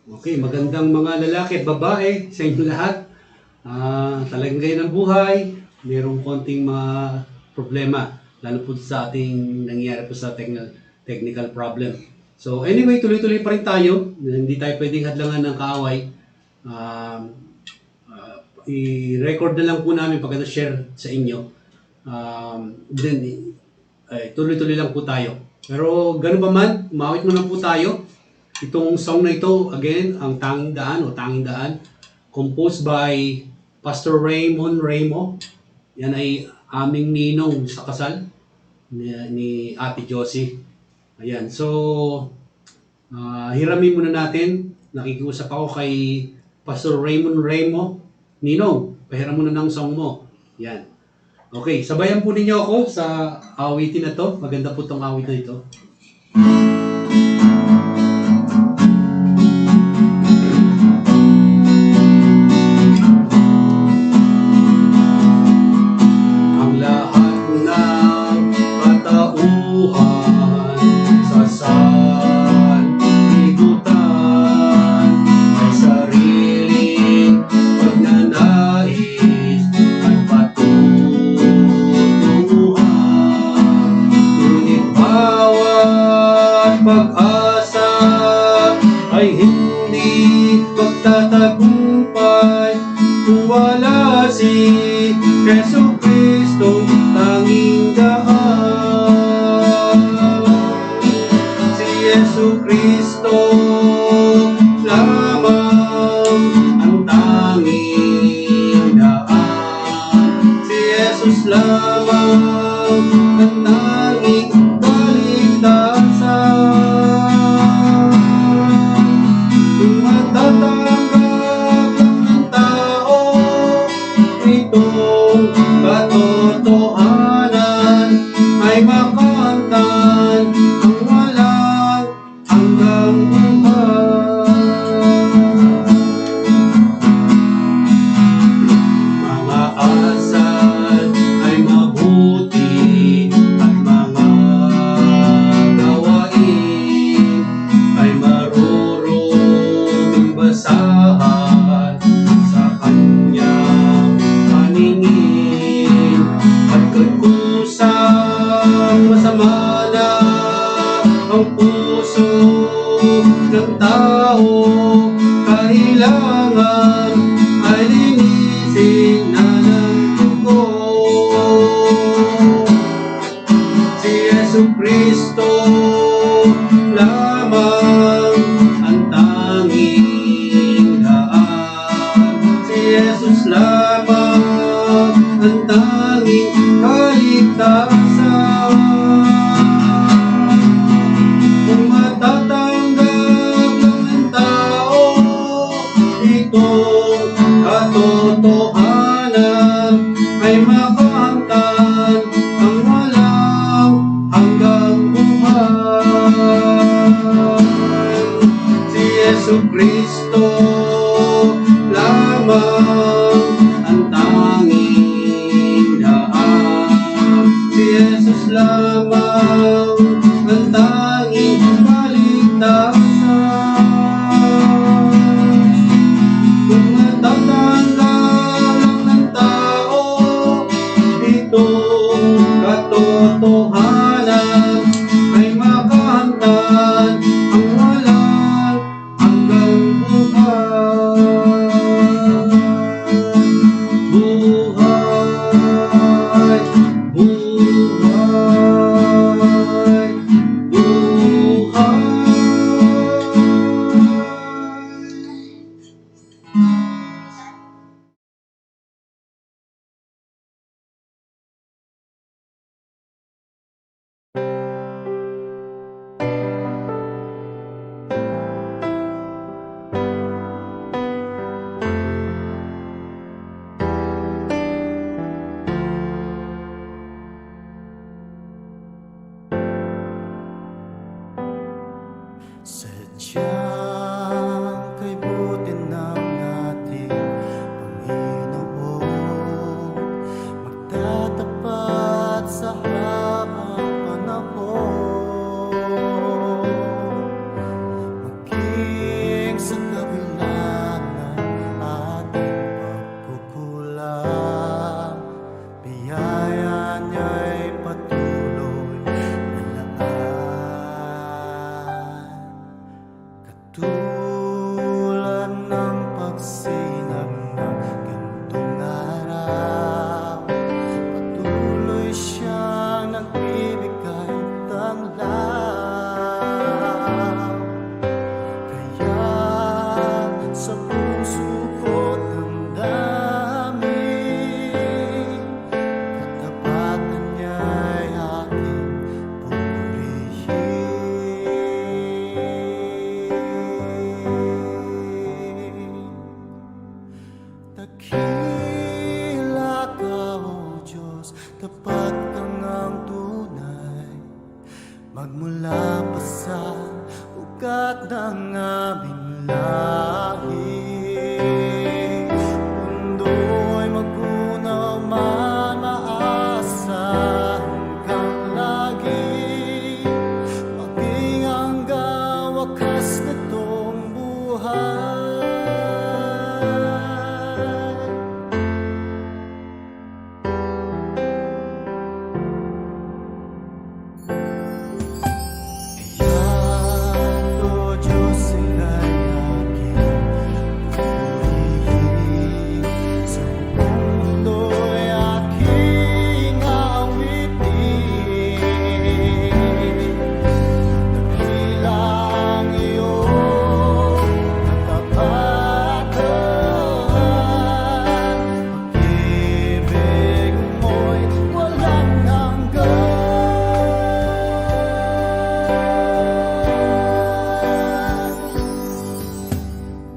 Okay, magandang mga lalaki at babae sa inyo lahat. Talagang ganyan ang buhay. Mayroong konting mga problema, lalo po sa ating nangyayari po sa technical problem. So anyway, tuloy-tuloy pa rin tayo. Hindi tayo pwedeng hadlangan ng kaaway. Um, I-record na lang po namin pagkata-share sa inyo. Then, tuloy-tuloy lang po tayo. Pero ganun pa man, umawit mo lang po tayo. Itong song na ito, again, ang Tanging Daan o Tanging Daan, composed by Pastor Raymond Ramo. Yan ay aming ninong sa kasal ni Ate Josie. Ayan, so hiramin muna natin. Nakikiusap ako kay Pastor Raymond Ramo. Ninong, pahiram muna ng song mo. Yan. Okay, sabayan po ninyo ako sa awitin na to. Maganda po tong awit na ito. Pag-asa ay hindi magtatagumpay kung wala si Jesu Cristo, tanging daan. Si Jesu Cristo lamang ang tanging daan. Si Jesus lamang ang tanging kaligtasan. Katotohanan ay makamtan ang walang hanggang buhay. Mga asal ay mabuti at mga gawain ay maruruming basahan sa kanyang paningin. Kusang masama na ang puso ng tao, kailangan ay linisin na ng dugo. Si Jesu Cristo lamang ang tanging daan. Si Jesus lamang ang tanging kaligtasan. Kung matatanggap ng tao itong katotohanan, ay makamtan ang walang hanggang buhay. Si Jesu Cristo lamang ang tanging daan. Si Jesus lamang ang tanging kaligtasan. Kung matatanggap lang ng tao itong katotohanan, ay makamtan ang walang hanggang buhay. Buhay, buhay, buhay. Sadyang kay buti ng ating Panginoon, magtatapat sa habang panahon, maging sa Tulad ng pagsinag ng gintong araw, patuloy siyang nagbibigay tanglaw. Kaya sa puso ko't damdamin, katapatan niya'y aking pupurihin. Dakila ka, O Diyos, tapat kang ang tunay, magmula pa sa ugat ng aming lahi. Mundo'y maggunaw man maaasahan kang lagi, maging hanggang wakas nitong buhay. Kaya't, O Diyos, ika'y aking purihin. Sa buong mundo'y aking awitin. Dakila ang iyong katapatan, pag-ibig mo'y walang hanggan.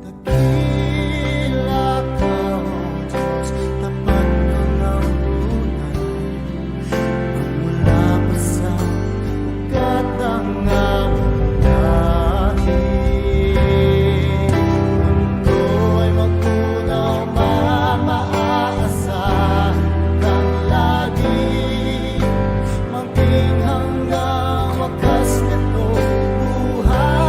Dakila ka, O Diyos, tapat kang ang tunay, magmula pa sa ugat ng aming lahi. Mundo'y maggunaw man maaasahan kang lagi, maging hanggang wakas nitong buhay.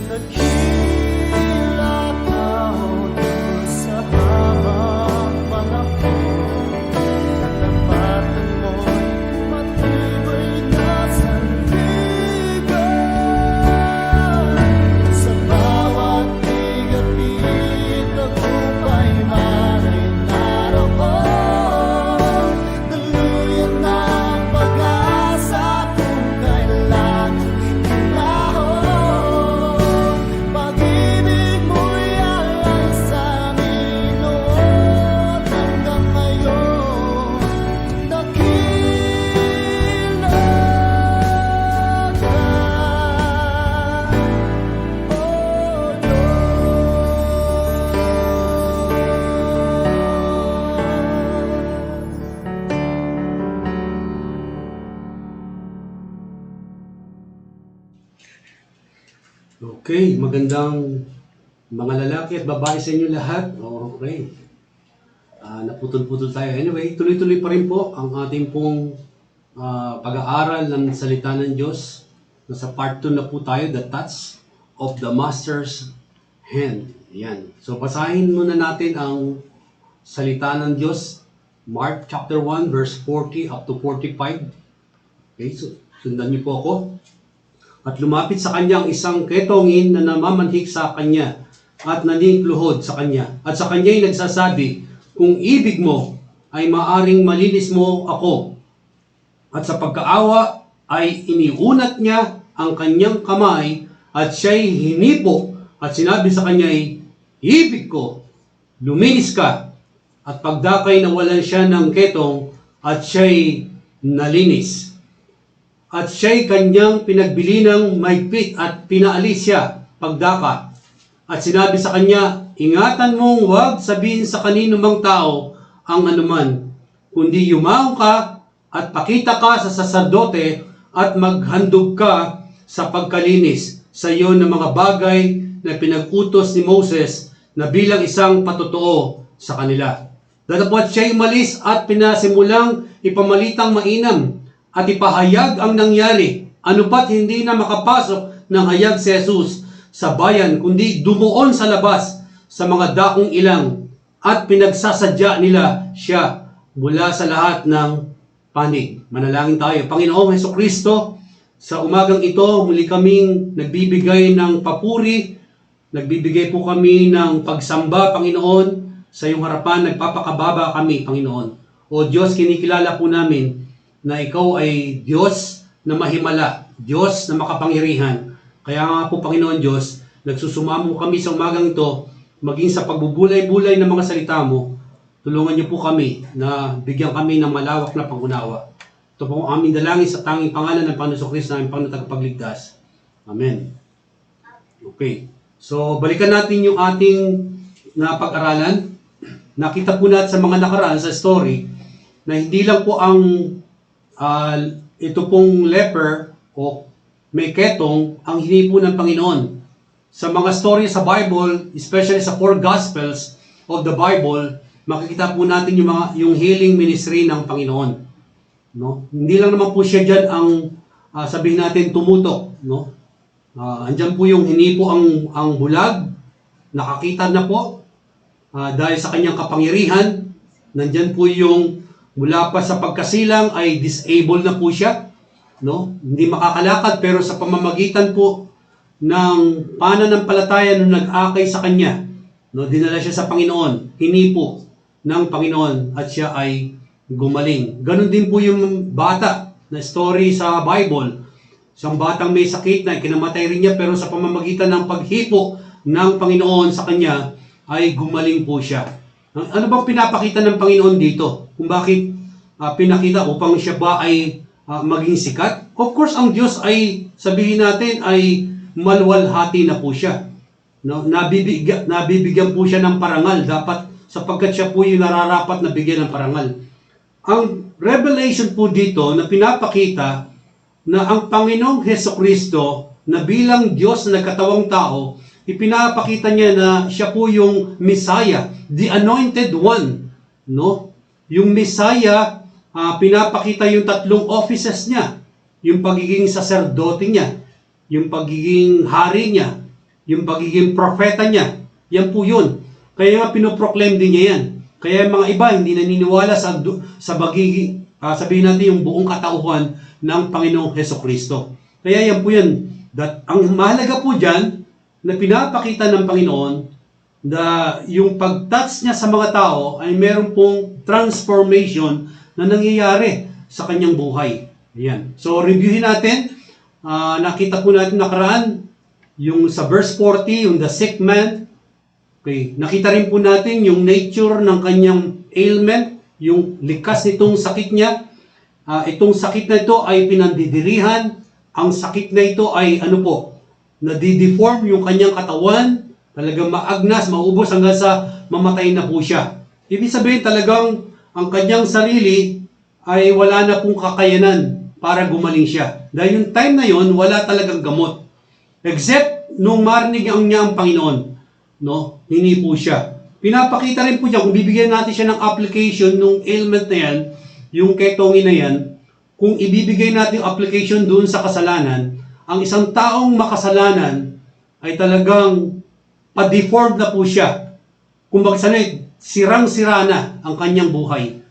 Dakila ka, O Diyos, sa habang panahon, katapatan mo'y matibay na sandigan. Sa bawat bigat-bigat tagumpay man ay naroon, daluyan ng pag-asa kung kailan hinahon. Pag-ibig mo'y alay sa amin noon hanggang ngayon. Dakila ka, O Okay, magandang mga lalaki at babae sa inyo lahat. Okay. Naputol-putol tayo. Anyway, tuloy-tuloy pa rin po ang ating pong pag-aaral ng salita ng Diyos. Nasa part 2 na po tayo, the touch of the Master's hand. Yan. So, basahin muna natin ang salita ng Diyos. Mark chapter 1, verse 40 up to 45. Okay, so sundan niyo po ako. At lumapit sa kanya ang isang ketongin na namamanhik sa kanya at naningluhod sa kanya. At sa kanya'y nagsasabi, kung ibig mo ay maaring malinis mo ako. At sa pagkaawa ay iniunat niya ang kanyang kamay at siya'y hinipo at sinabi sa kanya'y, ibig ko, luminis ka. At pagdakay nawalan siya ng ketong at siya'y nalinis. At siya'y kanyang pinagbili ng maigpit at pinaalis siya pagdaka. At sinabi sa kanya, ingatan mong huwag sabihin sa kanino mang tao ang anuman, kundi yumaong ka at pakita ka sa saserdote at maghandog ka sa pagkalinis sa iyo ng mga bagay na pinag-utos ni Moses na bilang isang patotoo sa kanila. Datapwat siya'y umalis at pinasimulang ipamalitang mainam at ipahayag ang nangyari. Ano pa't hindi na makapasok ng hayag si Jesus sa bayan, kundi dumuon sa labas sa mga dakong ilang at pinagsasadya nila siya mula sa lahat ng panig. Manalangin tayo. Panginoong Hesukristo, sa umagang ito, muli kaming nagbibigay ng papuri, nagbibigay po kami ng pagsamba, Panginoon, sa iyong harapan, nagpapakababa kami, Panginoon. O Diyos, kinikilala po namin na Ikaw ay Diyos na mahimala, Diyos na makapangyarihan. Kaya nga po, Panginoon Diyos, nagsusumamo kami sa umagang ito, maging sa pagbubulay-bulay ng mga salita mo, tulungan niyo po kami na bigyan kami ng malawak na pangunawa. Ito po ang aming dalangin sa tanging pangalan ng Panginoon Jesucristo, na aming Panginoon tagapagligtas. Amen. Okay. So, balikan natin yung ating napag-aralan. Nakita po natin sa mga nakaraan sa story na hindi lang po ang ito pong leper o may ketong ang hinipo ng Panginoon. Sa mga story sa Bible, especially sa 4 Gospels of the Bible, makikita po natin yung healing ministry ng Panginoon. No? Hindi lang naman po siya dyan ang sabihin natin tumutok. No? Andyan po yung hinipo ang bulag, nakakita na po dahil sa kanyang kapangyarihan. Nandyan po yung mula pa sa pagkasilang ay disabled na po siya. No? Hindi makakalakad pero sa pamamagitan po ng pananampalataya nung nag-akay sa kanya, no, dinala siya sa Panginoon, hinipo ng Panginoon at siya ay gumaling. Ganon din po yung bata na story sa Bible. Isang batang may sakit na kinamatay rin niya pero sa pamamagitan ng paghipo ng Panginoon sa kanya ay gumaling po siya. Ano bang pinapakita ng Panginoon dito? Kung bakit pinakita upang siya ba ay maging sikat? Of course, ang Diyos ay sabihin natin ay maluwalhati na po siya. No? Nabibigyan po siya ng parangal. Dapat sapagkat siya po yung nararapat na bigyan ng parangal. Ang revelation po dito na pinapakita na ang Panginoong Hesukristo na bilang Diyos na nagkatawang tao, ipinapakita niya na siya po yung Messiah, the Anointed One. No? Yung Messiah, pinapakita yung 3 offices niya. Yung pagiging saserdote niya, yung pagiging hari niya, yung pagiging propeta niya. Yan po yun. Kaya nga pinoproclaim din niya yan. Kaya mga iba hindi naniniwala sa pagiging, sabihin natin yung buong katauhan ng Panginoong Hesukristo. Kaya yan po yan. Ang mahalaga po dyan, na pinapakita ng Panginoon na yung pag-touch niya sa mga tao ay meron pong transformation na nangyayari sa kanyang buhay. Ayan. So, reviewin natin. Nakita po natin nakaraan yung sa verse 40, yung the sick man. Okay. Nakita rin po natin yung nature ng kanyang ailment, yung likas nitong sakit niya. Itong sakit na ito ay pinandidirihan. Ang sakit na ito ay nadideform yung kanyang katawan, talagang maagnas, maubos hanggang sa mamatay na po siya. Ibig sabihin talagang ang kanyang sarili ay wala na pong kakayanan para gumaling siya. Dahil yung time na yon wala talagang gamot. Except nung marinig niya ang Panginoon, no? Hindi po siya. Pinapakita rin po dyan, kung bibigyan natin siya ng application nung ailment na yan, yung ketongin na yan, kung ibibigay natin yung application doon sa kasalanan, ang isang taong makasalanan ay talagang pa-deformed na po siya. Kung bakit sirang-sira na ang kanyang buhay.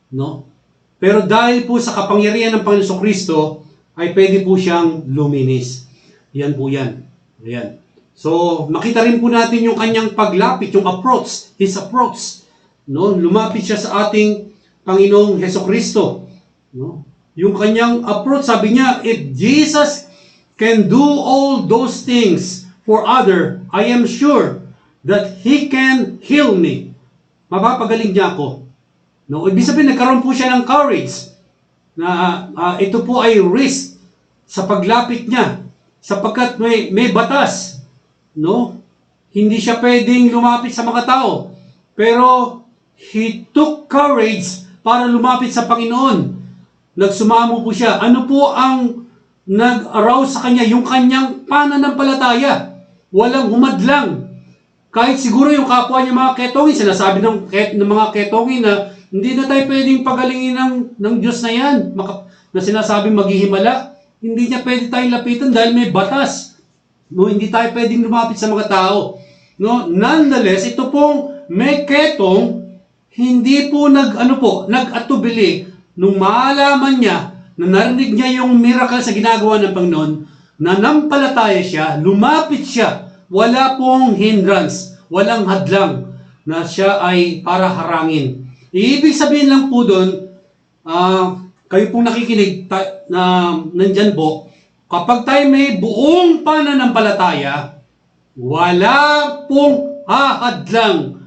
No? Pero dahil po sa kapangyarihan ng Panginoon Jesucristo, ay pwede po siyang luminis. Yan po yan. Ayan. So, makita rin po natin yung kanyang paglapit, yung approach, his approach. No? Lumapit siya sa ating Panginoong Jesucristo. No? Yung kanyang approach, sabi niya, if Jesus can do all those things for other, I am sure that He can heal me. Mapapagaling niya ako. No? Ibig sabihin, nagkaroon po siya ng courage na ito po ay risk sa paglapit niya sapagkat may batas. No? Hindi siya pwedeng lumapit sa mga tao. Pero he took courage para lumapit sa Panginoon. Nagsumamo po siya. Ano po ang nag-arouse sa kanya? Yung kanyang pananampalataya. Walang humadlang. Kahit siguro yung kapwa niya mga ketongin, sinasabi ng mga ketongin na hindi na tayo pwedeng pagalingin ng Diyos na yan. Na sinasabi maghihimala. Hindi niya pwede tayong lapitan dahil may batas. No, hindi tayo pwedeng lumapit sa mga tao. No, nonetheless, ito pong may ketong, hindi po nag-atubili nung maalaman niya, na narinig niya yung miracle sa ginagawa ng Panginoon, nanampalataya siya, lumapit siya, wala pong hindrance, walang hadlang na siya ay para harangin. Ibig sabihin lang po doon, kayo pong nakikinig na nandyan po, kapag tayo may buong pananampalataya, wala pong hahadlang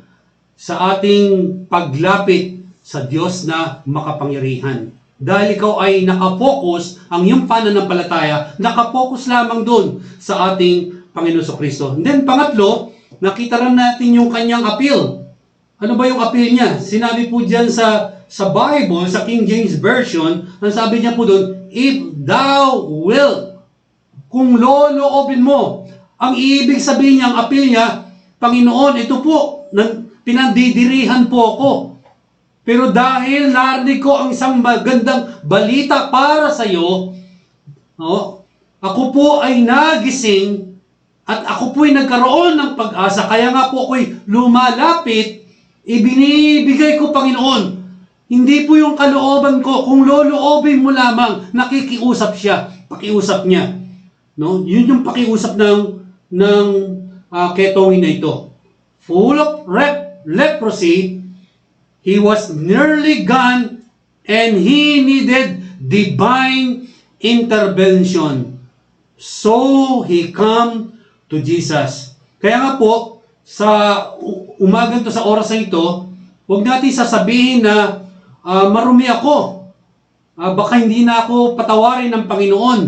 sa ating paglapit sa Diyos na makapangyarihan. Dahil ikaw ay nakapokus, ang iyong pananampalataya, nakapokus lamang doon sa ating Panginoon Kristo. And then pangatlo, nakita rin natin yung kanyang appeal. Ano ba yung appeal niya? Sinabi po dyan sa Bible, sa King James Version, ang sabi niya po doon, if thou will, kung loloobin mo, ang ibig sabihin niya, ang appeal niya, Panginoon, ito po, pinandidirihan po ako. Pero dahil narinig ko ang isang magandang balita para sa iyo, ako po ay nagising at ako po ay nagkaroon ng pag-asa. Kaya nga po ako'y lumalapit, ibinibigay ko, Panginoon. Hindi po yung kalooban ko, kung loloobin mo lamang, nakikiusap siya, pakiusap niya. No? Yun yung pakiusap ng ketongin na ito. Full of leprosy, he was nearly gone and he needed divine intervention. So he come to Jesus. Kaya nga po, sa umagang to, sa oras na ito, huwag natin sasabihin na marumi ako. Baka hindi na ako patawarin ng Panginoon.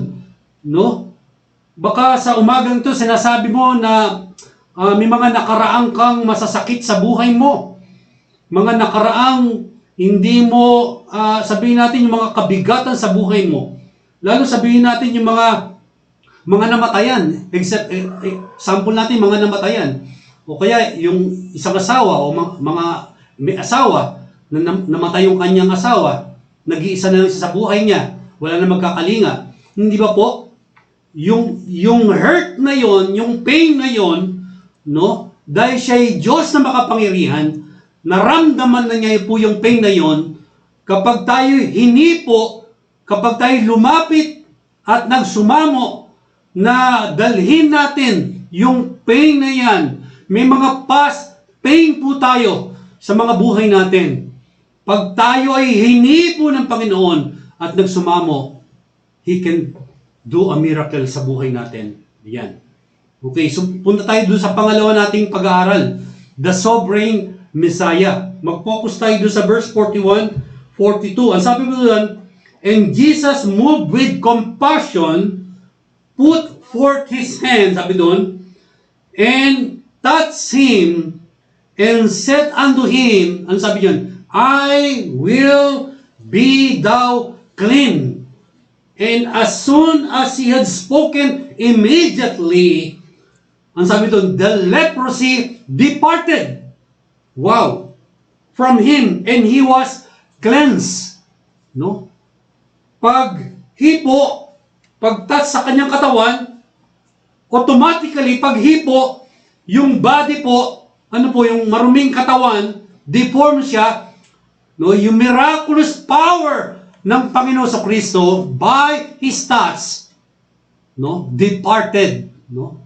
No? Baka sa umagang to, sinasabi mo na may mga nakaraang kang masasakit sa buhay mo. Mga nakaraang hindi mo, sabihin natin yung mga kabigatan sa buhay mo. Lalo sabihin natin yung mga namatayan. Sample natin mga namatayan. O kaya yung isang asawa o mga may asawa na namatay yung kanyang asawa. Nag-iisa na lang siya sa buhay niya. Wala na magkakalinga. Hindi ba po? Yung hurt na yon, yung pain na yon, no? Dahil siya ay Diyos na makapangyarihan, naramdaman na niya po yung pain na yon. Kapag tayo hinipo, kapag tayo lumapit at nagsumamo na dalhin natin yung pain na yan, may mga past pain po tayo sa mga buhay natin. Pag tayo ay hinipo ng Panginoon at nagsumamo, He can do a miracle sa buhay natin. Yan. Okay, so punta tayo doon sa pangalawa nating pag-aaral. The Sovereign Messiah. Mag-focus tayo doon sa verse 41, 42. Ang sabi mo doon, and Jesus moved with compassion, put forth His hand, sabi doon, and touched him, and said unto him, ang sabi doon, I will be thou clean. And as soon as he had spoken, immediately, ang sabi doon, the leprosy departed. Wow! From him, and he was cleansed. No? Pag hipo, pag-touch sa kanyang katawan, automatically, pag hipo, yung body po, ano po, yung maruming katawan, deform siya, no? Yung miraculous power ng Panginoon sa Kristo by His touch, no? Departed, no?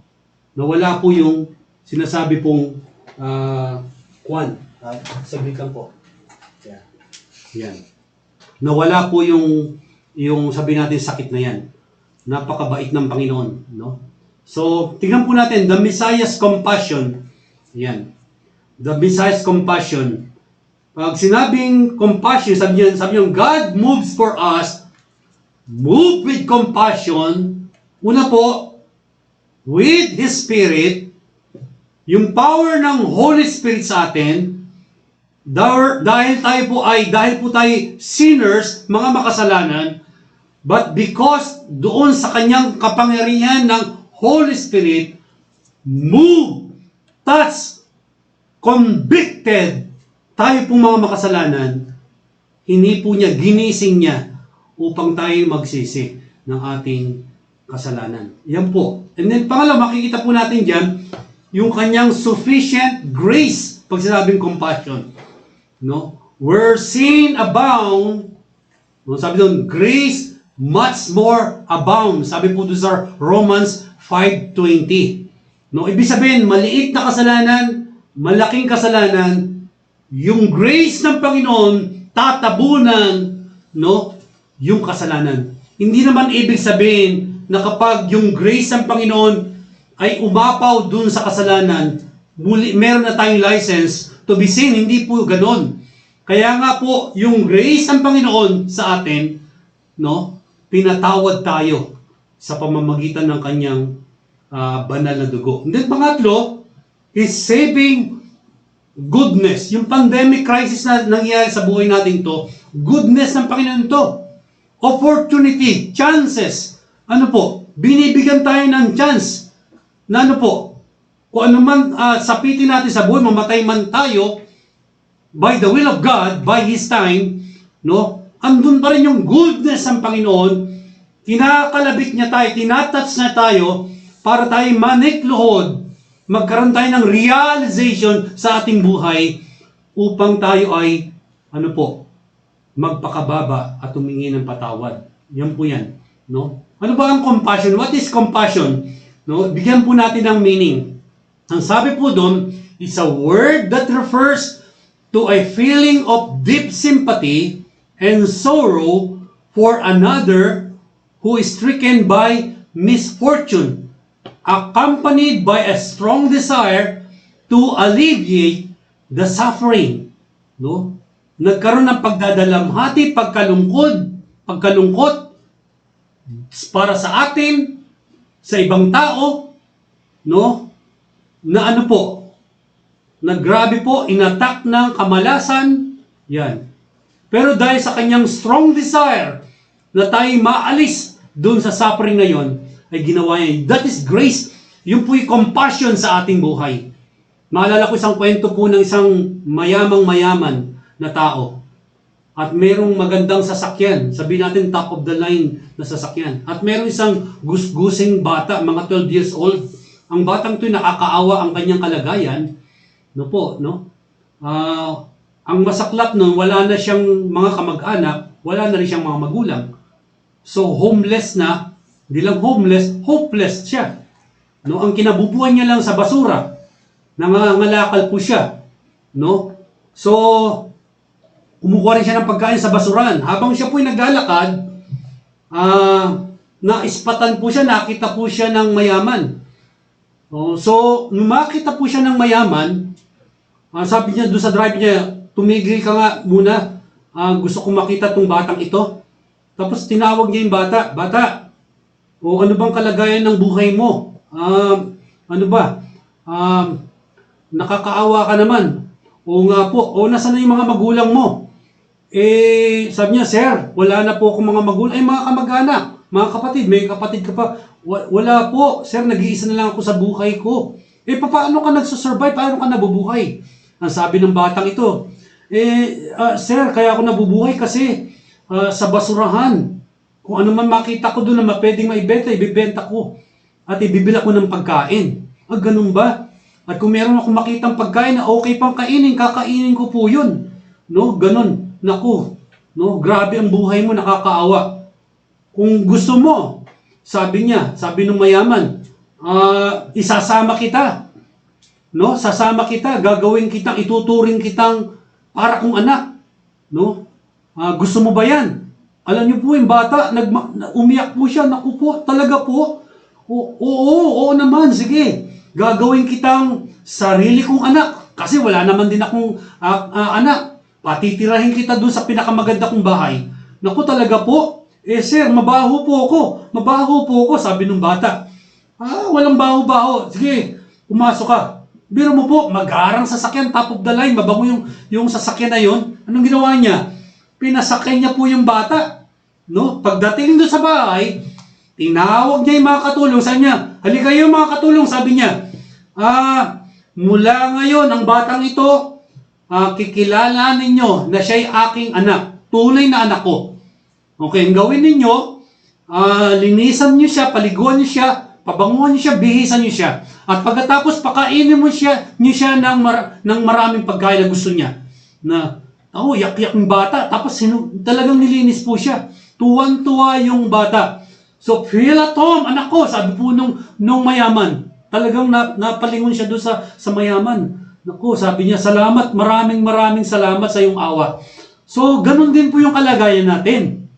Nawala po yung sinasabi pong saglit lang po. Yan. Nawala po yung sabi natin sakit na yan. Napakabait ng Panginoon, no? So, tingnan po natin, the Messiah's compassion. Yan. The Messiah's compassion. Pag sinabing compassion, sabi niyo, God moves for us, move with compassion. Una po, with His Spirit, yung power ng Holy Spirit sa atin, dahil po tayo sinners, mga makasalanan, but because doon sa kanyang kapangyarihan ng Holy Spirit, move, touch, convicted, tayo pong mga makasalanan, hindi po niya, ginising niya upang tayo magsisi ng ating kasalanan. Yan po. And then pangalawa, makikita po natin dyan, yung kanyang sufficient grace, pag sinabing compassion. No? Where sin abound, No, sabi doon, grace much more abound. Sabi po doon sa Romans 5:20. No, ibig sabihin, maliit na kasalanan, malaking kasalanan, yung grace ng Panginoon tatabunan, no, yung kasalanan. Hindi naman ibig sabihin na kapag yung grace ng Panginoon ay umapaw dun sa kasalanan, muli, meron na tayong license to be sin. Hindi po ganon. Kaya nga po, yung grace ng Panginoon sa atin, no, pinatawad tayo sa pamamagitan ng kanyang banal na dugo. And then pangatlo, is saving goodness. Yung pandemic crisis na nangyayari sa buhay natin to, goodness ng Panginoon to. Opportunity, chances. Ano po? Binibigyan tayo ng chance. Na ano po? Kung ano man sapitin natin sa buhay, mamatay man tayo, by the will of God, by His time, no? Andun pa rin yung goodness ng Panginoon. Kinakalabit niya tayo, tinatouch na tayo, para tayo manikluhod, magkaroon tayo ng realization sa ating buhay, upang tayo ay, ano po, magpakababa at humingi ng patawad. Yan po yan. No? Ano ba ang compassion? What is compassion? No? Bigyan po natin ng meaning. Ang sabi po doon, is a word that refers to a feeling of deep sympathy and sorrow for another who is stricken by misfortune, accompanied by a strong desire to alleviate the suffering. No? Nagkaroon ng pagdadalamhati, pagkalungkot para sa atin, sa ibang tao, no? Na ano po, na grabe po, inattack ng kamalasan, yan. Pero dahil sa kanyang strong desire na tayo maalis doon sa suffering na yon, ay ginawa niya. That is grace. Yung po'y compassion sa ating buhay. Maalala ko isang kwento po ng isang mayamang-mayaman na tao. At merong magandang sasakyan. Sabihin natin top of the line na sasakyan. At merong isang gusgusing bata, mga 12 years old. Ang batang to'y nakakaawa ang kanyang kalagayan. No po, no? Ang masaklap nun, wala na siyang mga kamag-anak, wala na rin siyang mga magulang. So homeless na, hindi lang homeless, hopeless siya. No, ang kinabubuhan niya lang sa basura. Nangangalakal po siya. No? So, kumukuha rin siya ng pagkain sa basuran. Habang siya po'y naglalakad, naispatan po siya, nakita po siya ng mayaman. So, nung makita po siya ng mayaman, sabi niya doon sa driver niya, tumigil ka nga muna. Gusto kong makita tong batang ito. Tapos tinawag niya yung bata. Bata, ano bang kalagayan ng buhay mo? Ano ba? Nakakaawa ka naman. O nga po, nasaan na yung mga magulang mo? Sabi niya, sir, wala na po akong mga magulang. Mga kamag-anak, mga kapatid, may kapatid ka pa. Wala po, sir, nag-iisa na lang ako sa buhay ko. Paano ka nagsusurvive? Paano ka nabubuhay? Ang sabi ng batang ito, sir, kaya ako nabubuhay kasi sa basurahan. Kung ano man makita ko doon na pwedeng maibenta, ibibenta ko. At ibibila ko ng pagkain. Ganun ba? At kung meron akong makitang pagkain na okay pang kainin, kakainin ko po yun. No, ganun. Naku, no, grabe ang buhay mo, nakakaawa. Kung gusto mo, sabi niya, sabi ng mayaman, isasama kita. No, sasama kita, gagawin kitang, ituturing kitang para kong anak. No? Gusto mo ba yan? Alam niyo po, yung bata, umiyak po siya. Naku po, talaga po. Oo naman, sige. Gagawin kitang sarili kong anak. Kasi wala naman din akong anak. Patitirahin kita doon sa pinakamaganda kong bahay. Naku, talaga po. Sir, mabaho po ako. Mabaho po ako, sabi ng bata. Walang baho-baho. Sige, pumasok ka. Biro mo po, mag-arang sasakyan, top of the line, mabango yung sasakyan na yon. Anong ginawa niya? Pinasakyan niya po yung bata. No? Pagdating doon sa bahay, tinawag niya yung mga katulong. Sabi niya, halika kayo mga katulong, sabi niya. Mula ngayon, ang batang ito, kikilala ninyo na siya'y aking anak. Tunay na anak ko. Okay, ang gawin ninyo, linisan niyo siya, paliguan niyo siya, pabanguhan niyo siya, bihisan niyo siya. At pagkatapos, pakainin niyo siya ng maraming pagkain na gusto niya. Ako, yak-yak yung bata. Tapos talagang nilinis po siya. Tuwan-tuwa yung bata. So, Tom, anak ko, sabi po nung mayaman. Talagang napalingon siya doon sa mayaman. Naku, sabi niya, salamat, maraming salamat sa iyong awa. So, ganun din po yung kalagayan natin.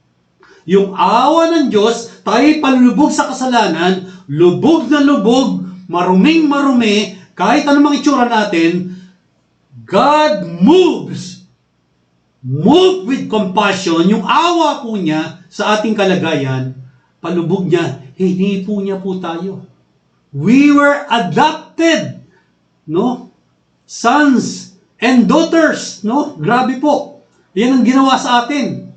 Yung awa ng Diyos, tayo palulubog sa kasalanan, lubog na lubog, maruming marumi, kahit anumang itsura natin, God moves. Move with compassion, yung awa po niya sa ating kalagayan, palubog niya, hindi po niya po tayo. We were adopted, no? Sons and daughters, no? Grabe po. Yan ang ginawa sa atin.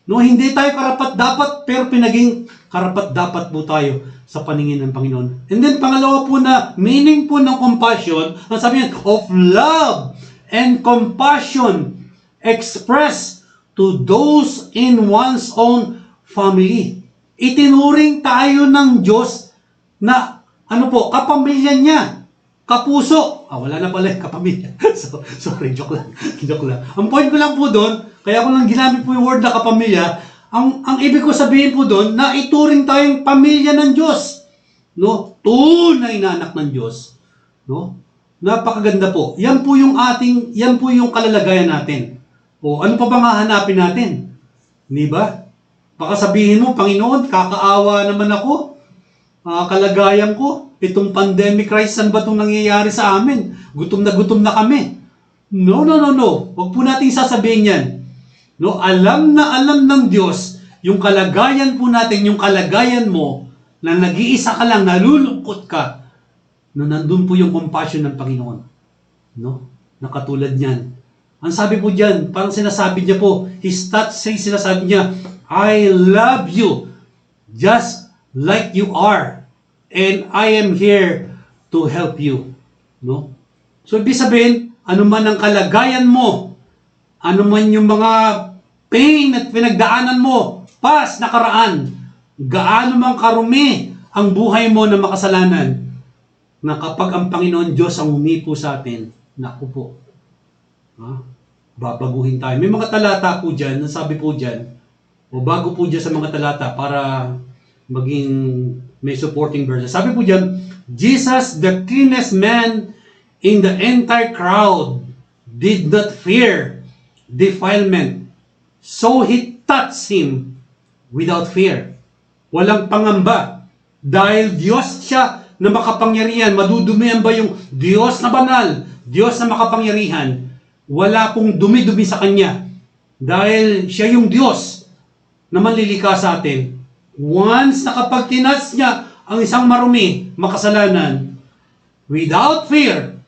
No, hindi tayo karapat-dapat, pero pinaging karapat-dapat po tayo sa paningin ng Panginoon. And then, pangalawa po na meaning po ng compassion, ang sabi niya, of love and compassion expressed to those in one's own family. Itinuring tayo ng Diyos na, kapamilya niya, kapuso. Wala na pala yung kapamilya. Sorry, joke lang. Ang point ko lang po doon, kaya ko lang ginamit po yung word na kapamilya, ang ibig ko sabihin po doon, na ituring tayong pamilya ng Diyos. No? Tunay na anak ng Diyos. No? Napakaganda po. Yan po yung kalalagayan natin. O ano pa bang hahanapin natin? Di ba? Baka sabihin mo, Panginoon, kakaawa naman ako. Kalagayan ko. Itong pandemic crisis, saan ba itong nangyayari sa amin? Gutom na kami. No. Huwag po nating sasabihin yan. No, alam ng Diyos yung kalagayan po natin, yung kalagayan mo, na nag-iisa ka lang, nalulungkot ka, no, nandun po yung compassion ng Panginoon. No? Nakatulad niyan. Ang sabi po diyan, parang sinasabi niya po, sinasabi niya, I love you just like you are, and I am here to help you. No? So, ibig sabihin, ano man ang kalagayan mo, ano man yung mga pain at pinagdaanan mo, past, nakaraan, gaano mang karumi ang buhay mo na makasalanan, na kapag ang Panginoon Diyos ang humipo sa atin, naku po, babaguhin tayo. May mga talata po dyan, nasabi po dyan, o bago po dyan sa mga talata para maging may supporting verse. Sabi po dyan, Jesus, the cleanest man in the entire crowd, did not fear defilement. So he touched him without fear. Walang pangamba. Dahil Diyos siya na makapangyarihan. Madudumihan ba yung Diyos na banal? Diyos na makapangyarihan. Wala pong dumi-dumi sa Kanya. Dahil siya yung Diyos na manlilika sa atin. Once na kapag tinas niya ang isang marumi, makasalanan, without fear,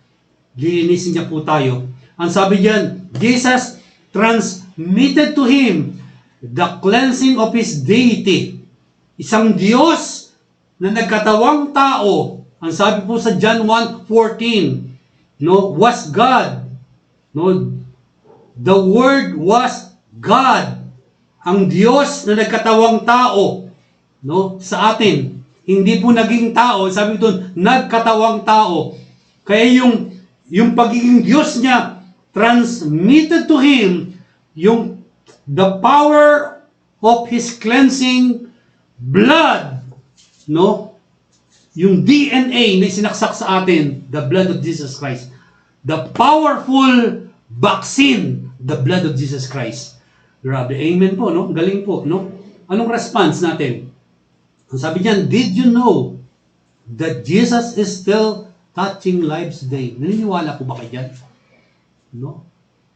lilinisin niya po tayo. Ang sabi diyan, Jesus transmitted to him the cleansing of his deity. Isang Diyos na nagkatawang tao, ang sabi po sa John 1:14, no, was God. No, the Word was God. Ang Diyos na nagkatawang tao, no, sa atin. Hindi po naging tao, sabi doon, nagkatawang tao. Kaya yung pagiging Diyos niya, transmitted to him the power of his cleansing blood, no? Yung DNA na sinaksak sa atin, the blood of Jesus Christ. The powerful vaccine, the blood of Jesus Christ. Grabe, amen po, no? Galing po, no? Anong response natin? Ang sabi niyan, did you know that Jesus is still touching lives today? Naniniwala po ba kayo dyan? No?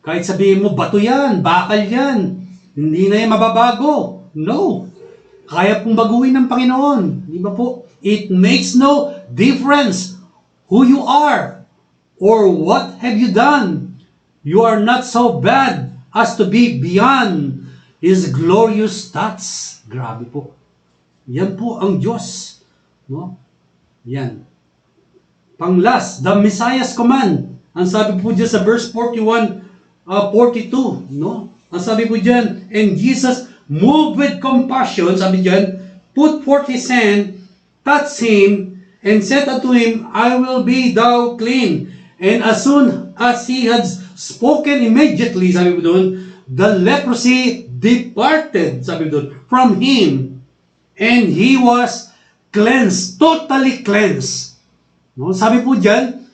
Kahit sabihin mo, bato yan, bakal yan, hindi na yan mababago. No. Kaya pong baguhin ng Panginoon. Di ba po? It makes no difference who you are or what have you done. You are not so bad as to be beyond His glorious touch. Grabe po. Yan po ang Diyos. No? Yan. Panglas, the Messiah's command. Ang sabi po dyan sa verse 42, no? Ang sabi po dyan, and Jesus moved with compassion, sabi dyan, put forth his hand, touched him, and said unto him, I will be thou clean. And as soon as he had spoken immediately, sabi po doon, the leprosy departed, sabi po doon, from him. And he was cleansed, totally cleansed. No? Sabi po dyan,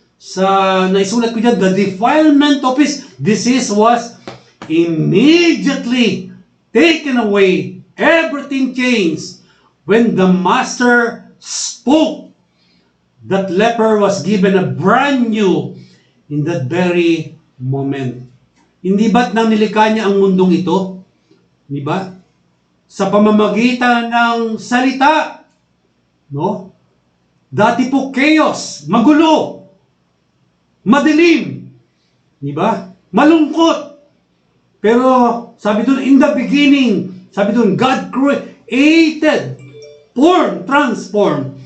naisulat ko dyan, the defilement of his disease was immediately taken away. Everything changed when the master spoke. That leper was given a brand new in that very moment. Hindi ba't nang nilikha niya ang mundong ito? Hindi ba? Sa pamamagitan ng salita. No? Dati po chaos, magulo, madilim. Di ba? Malungkot. Pero sabi doon, in the beginning, sabi doon, God created, transformed,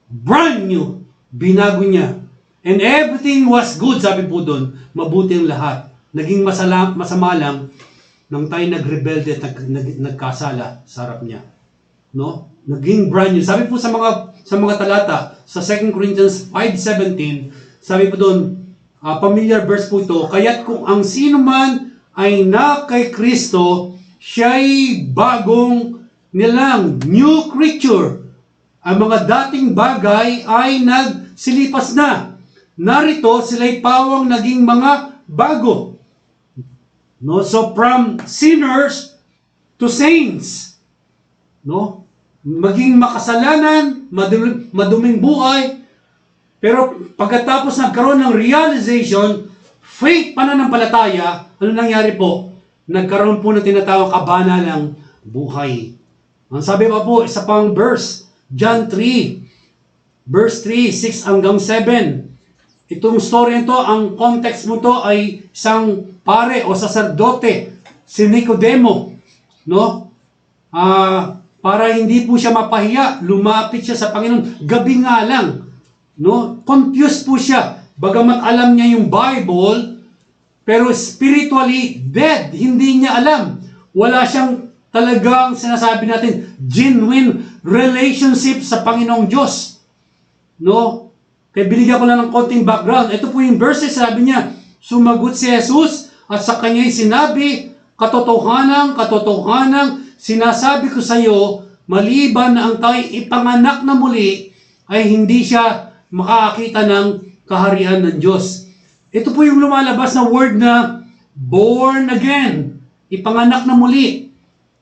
brand new, binago niya. And everything was good, sabi po doon, mabuti ang lahat. Naging masama lang nang tayo nagrebelde at nagkasala sa harap niya. No? Naging brand new. Sabi po sa mga talata, sa 2 Corinthians 5:17, sabi po doon, familiar verse po ito, kaya't kung ang sino man ay na kay Kristo, siya'y bagong nilang new creature. Ang mga dating bagay ay nagsilipas na. Narito sila'y pawang naging mga bago. No, so from sinners to saints. No? Maging makasalanan, maduming buhay. Pero pagkatapos nagkaroon ng realization, faith, pananampalataya, ano nangyari po? Nagkaroon po ng tinatawag kabanalang buhay. Ang sabi pa po, isa pang verse, John 3, verse 3, 6 hanggang 7. Itong story nito, ang context mo to ay isang pare o saserdote, si Nicodemo, no? Para hindi po siya mapahiya, lumapit siya sa Panginoon, gabi nga lang, no? Confused po siya, bagamat alam niya yung Bible, pero spiritually dead, hindi niya alam. Wala siyang talagang sinasabi natin, genuine relationship sa Panginoong Diyos, no? Kaya binigyan ko lang ng konting background. Ito po yung verses, sabi niya, sumagot si Jesus at sa kanya'y sinabi, katotohanan, sinasabi ko sa iyo, maliban na ang tayo'y ipanganak na muli, ay hindi siya makakakita ng kaharian ng Diyos. Ito po yung lumalabas na word na born again, ipanganak na muli.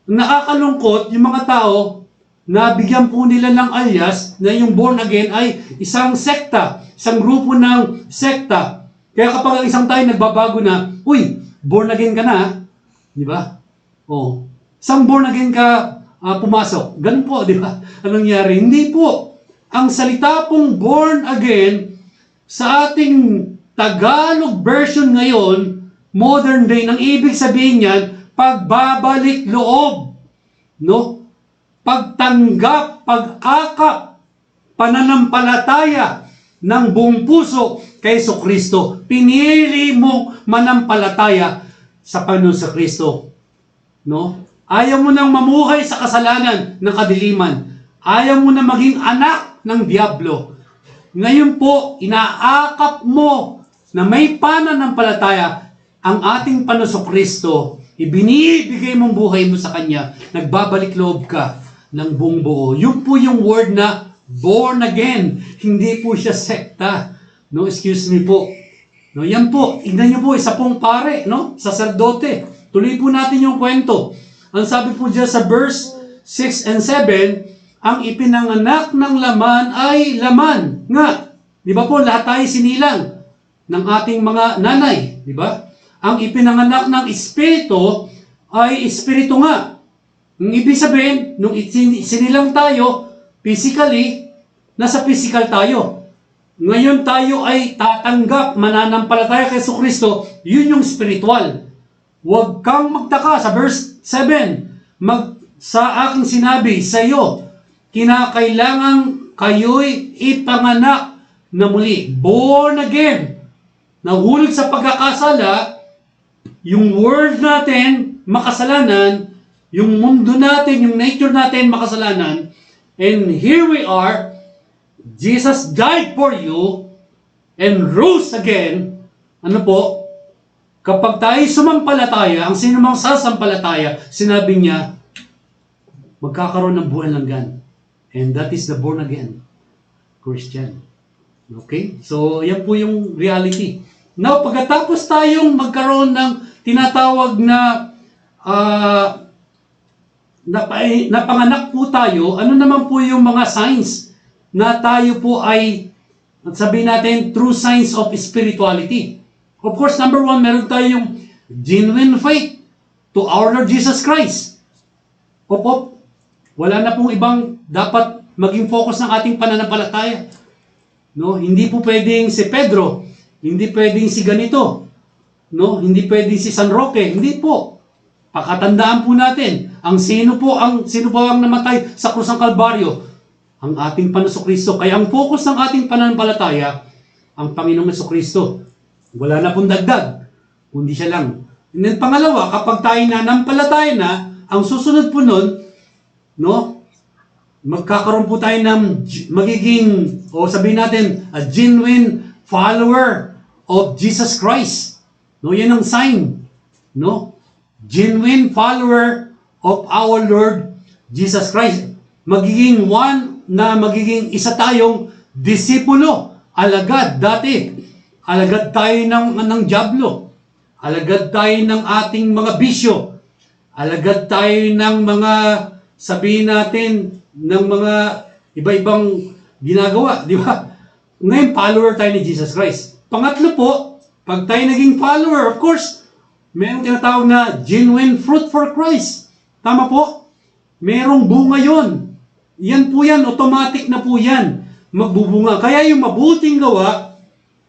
Nakakalungkot yung mga tao, nabigyan po nila ng alias na yung born again ay isang sekta, isang grupo ng sekta. Kaya kapag ang isang tayo nagbabago na, uy, born again ka na, di ba? Oh, isang born again ka pumasok. Ganun po, di ba? Anong nangyari? Hindi po. Ang salita pong born again sa ating Tagalog version ngayon, modern day, nang ibig sabihin niyan, pagbabalik loob. No? Pagtanggap, pag-akap, pananampalataya ng buong puso kay Kristo. Pinili mong manampalataya sa Panginoon sa Kristo. No? Ayaw mo nang mamuhay sa kasalanan ng kadiliman. Ayaw mo na maging anak ng Diablo. Ngayon po, inaakap mo na may pananampalataya ang ating Panginoon sa Kristo. Ibinibigay mong buhay mo sa Kanya. Nagbabalik loob ka ng buong buo. Yun po yung word na born again. Hindi po siya sekta. No, excuse me po. No, yan po. Tignan niyo po, isa pong pare, no? Saserdote. Tuloy po natin yung kwento. Ang sabi po dyan sa verse 6 and 7, ang ipinanganak ng laman ay laman nga. Di ba po, lahat tayo sinilang ng ating mga nanay. Di ba? Ang ipinanganak ng espiritu ay espiritu nga. Ang ibig sabihin, nung sinilang tayo, physically, nasa physical tayo. Ngayon tayo ay tatanggap, mananampalataya kay Kristo, yun yung spiritual. Huwag kang magtaka sa verse 7. Sa aking sinabi sa iyo, kinakailangan kayo'y ipanganak na muli. Born again. Nahulog sa pagkakasala, yung world natin, makasalanan, yung mundo natin, yung nature natin, makasalanan. And here we are, Jesus died for you and rose again. Ano po? Kapag tayo sumampalataya, ang sinumang sasampalataya, sinabi niya, magkakaroon ng buhay langgan. And that is the born again Christian. Okay? So, yan po yung reality. Now, pagkatapos tayong magkaroon ng tinatawag na napanganak po tayo, ano naman po yung mga signs na tayo po ay, sabihin natin, true signs of spirituality? Of course, number one, meron tayong genuine faith to our Lord Jesus Christ. Opo, wala na pong ibang dapat maging focus ng ating pananampalataya. No, hindi po pwedeng si Pedro, hindi pwedeng si ganito, no, hindi pwedeng si San Roque, hindi po. Pakatandaan po natin, sino po ang namatay sa krus ng Kalbaryo? Ang ating Panginoong Kristo. Kaya ang focus ng ating pananampalataya, ang Panginoong Kristo. Wala na pong dagdag, kundi siya lang. And then pangalawa, kapag tayo nanampalataya na, ang susunod po nun, no, magkakaroon po tayo ng magiging, o sabihin natin, a genuine follower of Jesus Christ. No, yan ang sign. No? Genuine follower of our Lord Jesus Christ. Magiging isa tayong disipulo, alagad dati. Alagad tayo ng dyablo. Alagad tayo ng ating mga bisyo. Alagad tayo ng mga, sabihin natin, ng mga iba-ibang ginagawa. Di ba? Ngayon, follower tayo ni Jesus Christ. Pangatlo po, pag tayo naging follower, of course, mayroong tinatawag na genuine fruit for Christ. Tama po? Merong bunga yon. Yan po yan, automatic na po yan. Magbubunga. Kaya yung mabuting gawa,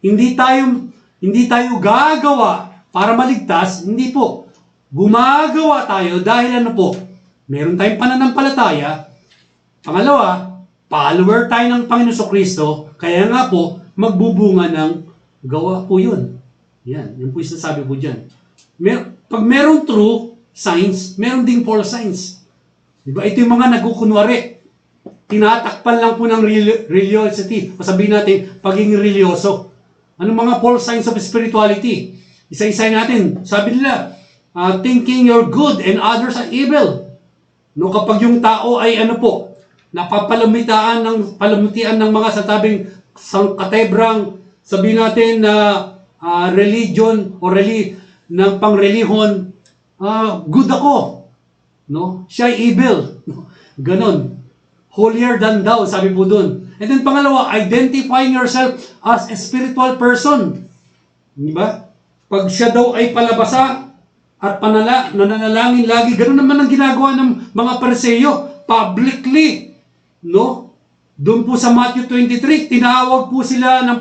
hindi tayo gagawa para maligtas, hindi po. Gumagawa tayo dahil ano po, meron tayong pananampalataya. Pangalawa, follower tayo ng Panginoon Kristo, kaya nga po, magbubunga ng gawa po yun. Yan po yung sinasabi po dyan. Pag merong true signs, meron ding false signs. Diba? Ito yung mga nagkukunwari. Tinatakpan lang po ng religiosity. O sabihin natin, pagiging religyoso. Anong mga false signs of spirituality? Isa-isa natin. Sabi nila, thinking you're good and others are evil. No, kapag yung tao ay napapalamitaan ng mga satabing sangkatebrang, sabihin natin na religion o ng pangrelihon, good ako. No? Siya ay evil. Ganon. Holier than thou, sabi po dun. And then pangalawa, identifying yourself as a spiritual person. Di ba? Pag siya daw ay palabasa at nananalangin lagi, ganoon naman ang ginagawa ng mga Pariseyo, publicly. No? Doon po sa Matthew 23, tinawag po sila ng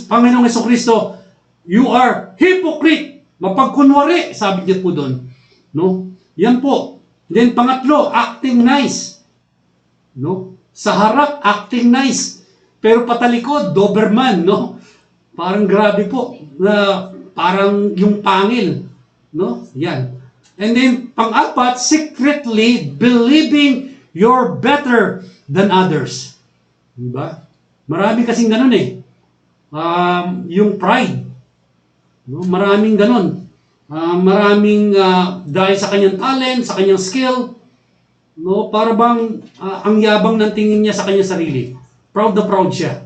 Panginoong Jesucristo, you are hypocrite. Mapagkunwari, sabi niya po doon. No? Yan po. Then pangatlo, acting nice. No? Sa harap, acting nice. Pero patalikod, Doberman, no? Parang grabe po. Parang yung pangil. No? Yan. And then, pang-apat, secretly believing you're better than others. Diba? Marami kasing ganun eh. Yung pride. No? Maraming ganun. Maraming dahil sa kanyang talent, sa kanyang skill, no, para bang ang yabang ng tingin niya sa kanyang sarili. Proud na proud siya.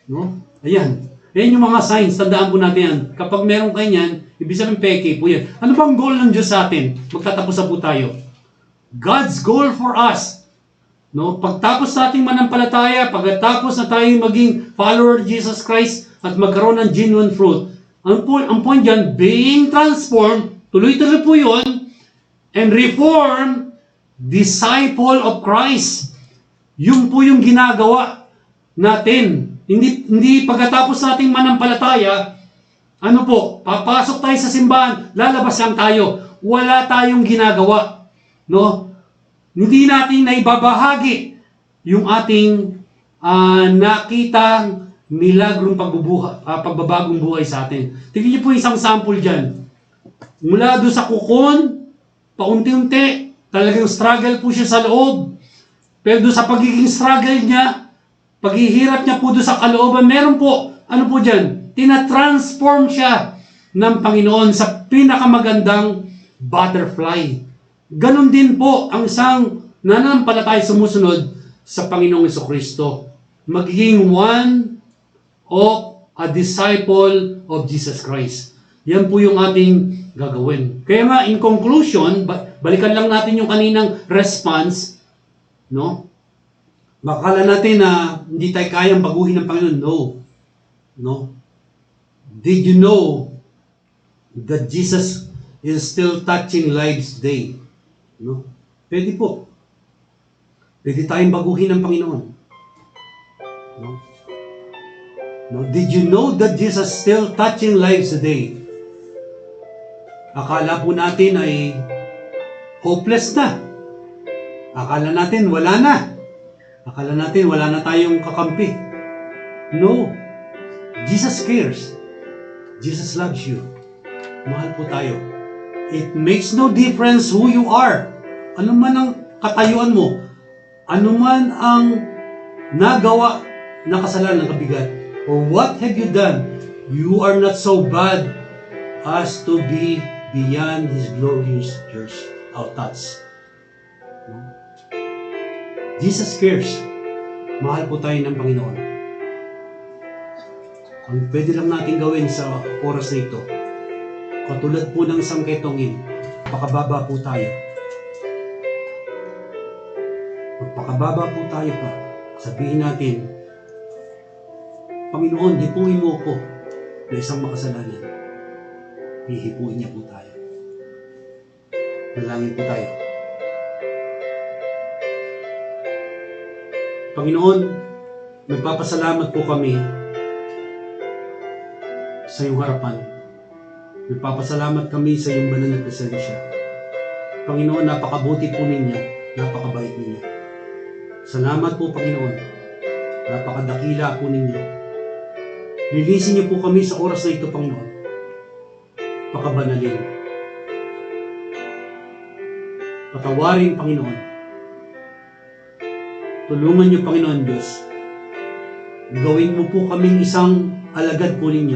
No? Ayan. Ayan yung mga signs. Tandaan po natin yan. Kapag meron kayo yan, ibig sabihin peke po yan. Ano bang goal ng Diyos sa atin? Magtatapos na po tayo. God's goal for us. No? Pagtapos nating manampalataya, pagkatapos na tayong maging follower of Jesus Christ at magkaroon ng genuine fruit, ang point dyan, being transformed, tuloy-tuloy po yun, and reformed, disciple of Christ. Yun po yung ginagawa natin. Hindi pagkatapos nating manampalataya, papasok tayo sa simbahan, lalabas lang tayo. Wala tayong ginagawa. No? Hindi natin naibabahagi yung ating nakitang milagrong pagbabagong buhay sa atin. Tingnan niyo po isang sample dyan. Mula doon sa kukon, paunti-unti, talagang struggle po siya sa loob. Pero doon sa pagiging struggle niya, paghihirap niya po doon sa kalooban, meron po, dyan, tinatransform siya ng Panginoon sa pinakamagandang butterfly. Ganon din po ang isang nananampalataya sumusunod sa Panginoong Jesucristo. Magiging one of a disciple of Jesus Christ. Yan po yung ating gagawin. Kaya nga, in conclusion, balikan lang natin yung kaninang response, no? Makakala natin na hindi tayo kayang baguhin ng Panginoon. No. No. Did you know that Jesus is still touching lives today? No? Pwede po. Pwede tayong baguhin ng Panginoon. No? No? Did you know that Jesus is still touching lives today? Akala po natin ay hopeless na. Akala natin wala na. Akala natin wala na tayong kakampi. No. Jesus cares. Jesus loves you. Mahal po tayo. It makes no difference who you are. Ano man ang katayuan mo, ano man ang nagawa na kasalanan ng kabigat, or what have you done, you are not so bad as to be beyond His glorious touch. Jesus cares. Mahal po tayo ng Panginoon. Ang pwede lang natin gawin sa oras na ito, katulad po ng sangketongin, pakababa po tayo. Magpakababa po tayo pa. Sabihin natin, Panginoon, hipuin mo ko na isang makasalanan. Hihipuin niya po tayo. Dalangin po tayo. Panginoon, nagpapasalamat po kami sa iyong harapan. Nagpapasalamat kami sa iyong banal na presensya. Panginoon, napakabuti po ninyo, napakabait ninyo. Salamat po, Panginoon. Napakadakila po ninyo. Linisin niyo po kami sa oras na ito, Panginoon. Pakabanalin. Patawarin, Panginoon. Tulungan niyo, Panginoon Diyos. Gawin mo po kaming isang alagad po ninyo.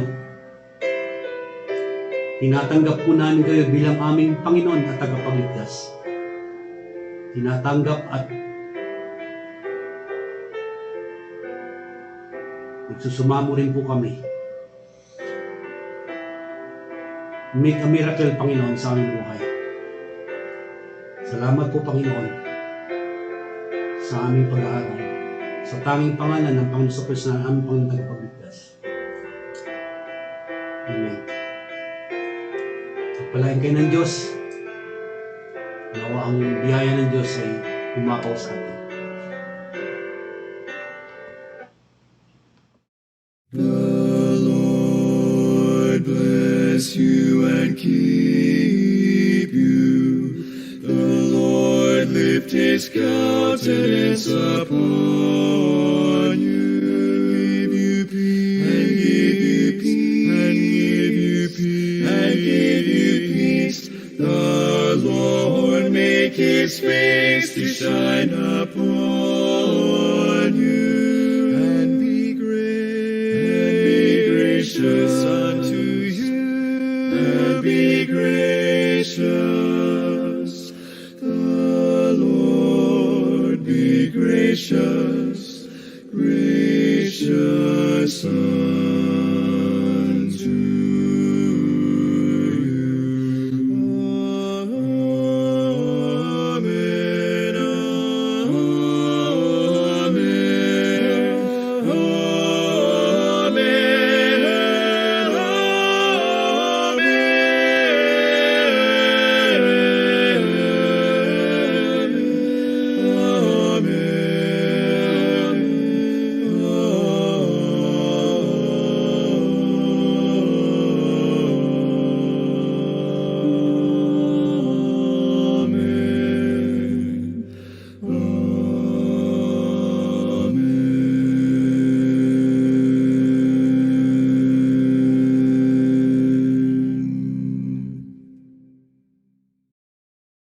Tinatanggap po namin kayo bilang aming Panginoon at tagapagligtas. Tinatanggap at nagsusumamo rin po kami. Make a miracle, Panginoon, sa aming buhay. Salamat po, Panginoon, sa aming pag-aaral, sa tanging pangalan ng Panginoon sa Kristo na aming Panginoon tagapagligtas. Amen. Pagpalain kayo ng Diyos, nawa ang biyaya ng Diyos ay umapaw sa atin. The Lord bless you and keep you. The Lord lift His countenance upon you, give you peace, and give you peace, and give you peace, and give you peace. The Lord make His face to shine upon you, and be gracious unto you, and be gracious. The Lord be gracious